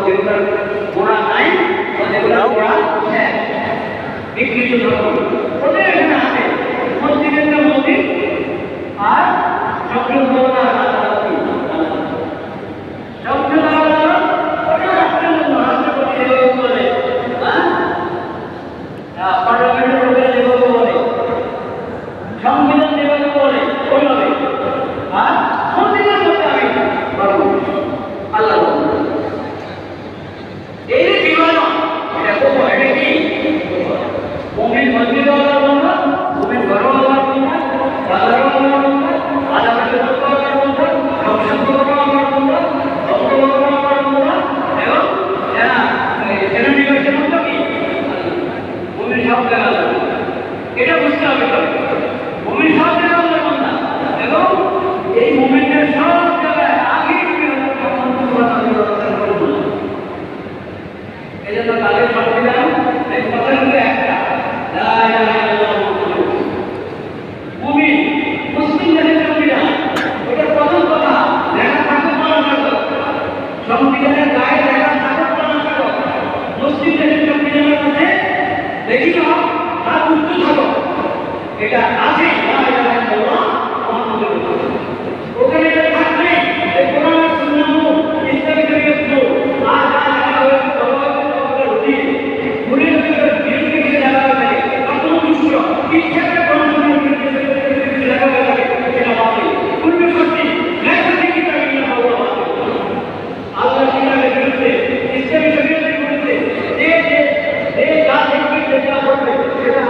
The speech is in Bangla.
যেগুলোর গোড়া নাই যেগুলোর গোড়া শেষ বিকৃত ধর্ম ওদের এখানে আছে মসজিদের নাম মসজিদ আর সংশোধনা পার্লামেন্টের লোকেরা যেভাবে বলে সংবিধান যেভাবে বলে ওইভাবে আর মসজিদের মধ্যে আমি পারবো আল্লাহ এই যে বিমান এটা করবো এটা কি মুমিন মসজিদ আল্লাহ বন্ধা মুমিন ঘর আল্লাহ বন্ধা বাজারও আল্লাহ বন্ধা আদালতের মধ্যে আল্লাহ বন্ধা সংসদ আল্লাহ বন্ধা ভক্তবর্গ আল্লাহ বন্ধা এবং সেনা নিবাসের মধ্যে কি মুমিন সব জায়গা এটা বুঝতে হবে মুমিন সব জায়গা আল্লাহ বন্ধা এবং এই মুমিনদের সব জায়গায় আগে এই জন্য তাদের সংবিধান এই কথাগুলো একটা মুমিন মুসলিম দেশের সংবিধান ওটা প্রথম কথা লেখা থাকুক পালন করো সংবিধানের গায়ে লেখা থাকুক পালন করো মুসলিম দেশের সংবিধানের মধ্যে দেখি না উচ্চ থাকো এটা আছে